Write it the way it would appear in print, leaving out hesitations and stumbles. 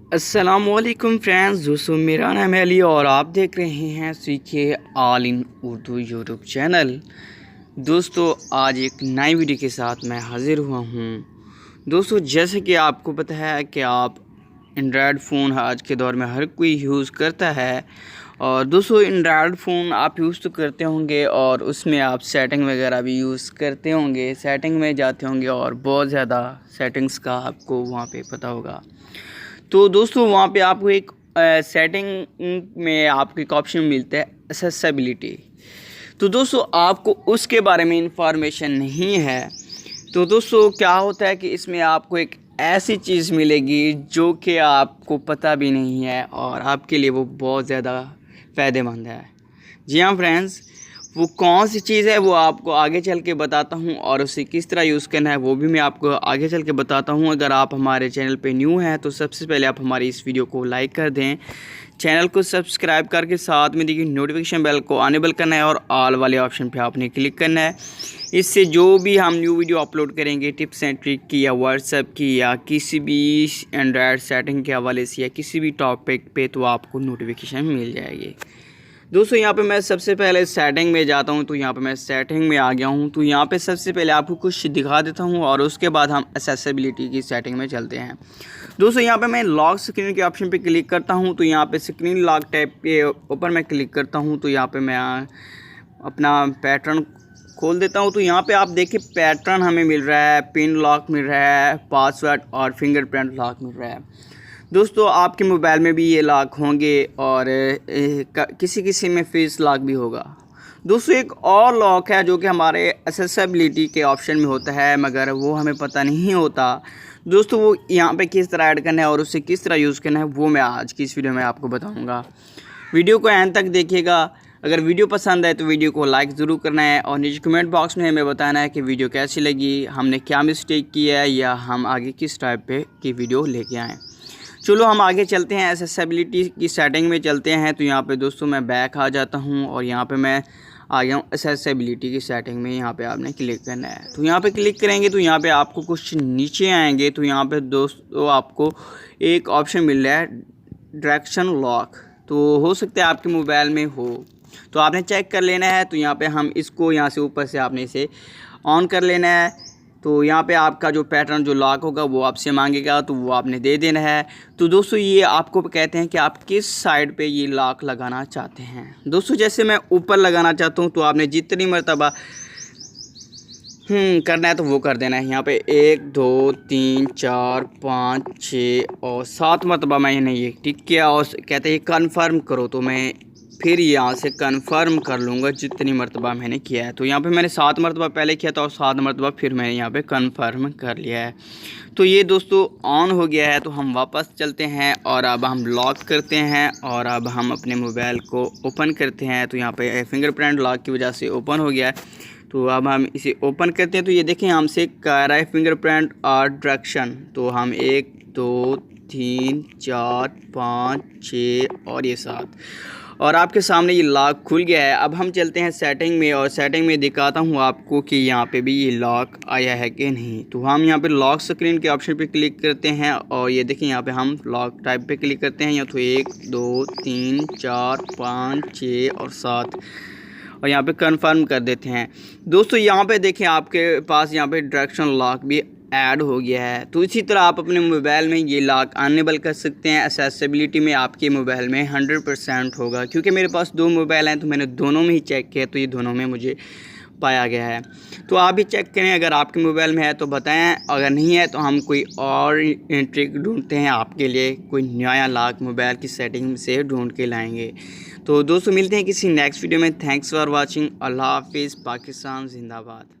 अस्सलामुअलैकुम फ्रेंड्स, दोस्तों मेरा नाम है अली और आप देख रहे हैं सीखे all in Urdu YouTube channel. दोस्तों आज एक नई वीडियो के साथ मैं हाज़िर हुआ हूँ। दोस्तों जैसे कि आपको पता है कि आप एंड्रॉयड फ़ोन आज के दौर में हर कोई यूज़ करता है। और दोस्तों एंड्रॉयड फ़ोन आप यूज़ तो करते होंगे और उसमें आप सेटिंग वगैरह भी यूज़ करते होंगे, सेटिंग में जाते होंगे और बहुत ज़्यादा सेटिंग्स का आपको वहाँ पे पता होगा। तो दोस्तों वहाँ पे आपको एक सेटिंग में आपको एक ऑप्शन मिलता है एक्सेसिबिलिटी। तो दोस्तों आपको उसके बारे में इंफॉर्मेशन नहीं है। तो दोस्तों क्या होता है कि इसमें आपको एक ऐसी चीज़ मिलेगी जो कि आपको पता भी नहीं है और आपके लिए वो बहुत ज़्यादा फ़ायदेमंद है। जी हाँ फ्रेंड्स, वो कौन सी चीज़ है वो आपको आगे चल के बताता हूँ और उसे किस तरह यूज़ करना है वो भी मैं आपको आगे चल के बताता हूँ। अगर आप हमारे चैनल पे न्यू हैं तो सबसे पहले आप हमारी इस वीडियो को लाइक कर दें, चैनल को सब्सक्राइब करके साथ में देखिए नोटिफिकेशन बेल को अनेबल करना है और ऑल वाले ऑप्शन पे आपने क्लिक करना है। इससे जो भी हम न्यू वीडियो अपलोड करेंगे टिप्स एंड ट्रिक की या व्हाट्सएप की या किसी भी एंड्रॉयड सेटिंग के हवाले से या किसी भी टॉपिक पे तो आपको नोटिफिकेशन मिल जाएगी। दोस्तों यहाँ पे मैं सबसे पहले सेटिंग में जाता हूँ। तो यहाँ पे मैं सेटिंग में आ गया हूँ। तो यहाँ पे सबसे पहले आपको कुछ दिखा देता हूँ और उसके बाद हम एक्सेसिबिलिटी की सेटिंग में चलते हैं। दोस्तों यहाँ पे मैं लॉक स्क्रीन के ऑप्शन पे क्लिक करता हूँ। तो यहाँ पे स्क्रीन लॉक टैब के ऊपर मैं क्लिक करता हूँ। तो यहाँ पे मैं अपना पैटर्न खोल देता हूँ। तो यहाँ पे आप देखिए पैटर्न हमें मिल रहा है, पिन लॉक मिल रहा है, पासवर्ड और फिंगरप्रिंट लॉक मिल रहा है। दोस्तों आपके मोबाइल में भी ये लॉक होंगे और किसी किसी में फेस लॉक भी होगा। दोस्तों एक और लॉक है जो कि हमारे एक्सेसिबिलिटी के ऑप्शन में होता है मगर वो हमें पता नहीं होता। दोस्तों वो यहाँ पे किस तरह ऐड करना है और उसे किस तरह यूज़ करना है वो मैं आज की इस वीडियो में आपको बताऊँगा। वीडियो को एंड तक देखिएगा। अगर वीडियो पसंद आए तो वीडियो को लाइक ज़रूर करना है और नीचे कमेंट बॉक्स में हमें बताना है कि वीडियो कैसी लगी, हमने क्या मिस्टेक की है या हम आगे किस टाइप पे की वीडियो लेके आएँ। चलो हम आगे चलते हैं, एक्सेसिबिलिटी की सेटिंग में चलते हैं। तो यहाँ पे दोस्तों मैं बैक आ जाता हूँ और यहाँ पे मैं आ गया हूँ एक्सेसिबिलिटी की सेटिंग में। यहाँ पे आपने क्लिक करना है। तो यहाँ पे क्लिक करेंगे तो यहाँ पे आपको कुछ नीचे आएंगे। तो यहाँ पे दोस्तों आपको एक ऑप्शन मिल रहा है डायरेक्शन लॉक। तो हो सकता है आपके मोबाइल में हो तो आपने चेक कर लेना है। तो यहाँ पे हम इसको यहाँ से ऊपर से आपने इसे ऑन कर लेना है। तो यहाँ पे आपका जो पैटर्न जो लॉक होगा वो आपसे मांगेगा तो वो आपने दे देना है। तो दोस्तों ये आपको कहते हैं कि आप किस साइड पे ये लॉक लगाना चाहते हैं। दोस्तों जैसे मैं ऊपर लगाना चाहता हूँ तो आपने जितनी मर्तबा करना है तो वो कर देना है। यहाँ पे 1 2 3 4 5 6 और 7 मरतबा मैंने ये टिक किया और कहते हैं कन्फर्म करो। तो मैं फिर यहाँ से कन्फर्म कर लूँगा जितनी मरतबा मैंने किया है। तो यहाँ पे मैंने 7 मरतबा पहले किया था और 7 मरतबा फिर मैंने यहाँ पे कन्फर्म कर लिया है। तो ये दोस्तों ऑन हो गया है। तो हम वापस चलते हैं और अब हम लॉक करते हैं और अब हम अपने मोबाइल को ओपन करते हैं। तो यहाँ पे फिंगरप्रिंट लॉक की वजह से ओपन हो गया है। तो अब हम इसे ओपन करते हैं। तो ये देखें हमसे कह रहा है फिंगरप्रिंट और डायरेक्शन। तो हम 1 2 3 4 5 6 और ये 7 और आपके सामने ये लॉक खुल गया है। अब हम चलते हैं सेटिंग में और सेटिंग में दिखाता हूँ आपको कि यहाँ पे भी ये लॉक आया है कि नहीं। तो हम यहाँ पे लॉक स्क्रीन के ऑप्शन पे क्लिक करते हैं और ये देखें यहाँ पे हम लॉक टाइप पे क्लिक करते हैं। या तो 1 2 3 4 5 6 और 7 और यहाँ पे कंफर्म कर देते हैं। दोस्तों यहाँ पे देखें आपके पास यहाँ पे डायरेक्शन लॉक भी ऐड हो गया है। तो इसी तरह आप अपने मोबाइल में ये लॉक अनेबल कर सकते हैं। एक्सेसिबिलिटी में आपके मोबाइल में 100% होगा क्योंकि मेरे पास 2 मोबाइल हैं तो मैंने दोनों में ही चेक किया तो ये दोनों में मुझे पाया गया है। तो आप भी चेक करें, अगर आपके मोबाइल में है तो बताएं, अगर नहीं है तो हम कोई और ट्रिक ढूंढते हैं आपके लिए, कोई नया लॉक मोबाइल की सेटिंग से ढूंढ के लाएंगे। तो दोस्तों मिलते हैं किसी नेक्स्ट वीडियो में। Thanks for watching. अल्लाह हाफिज़। पाकिस्तान जिंदाबाद।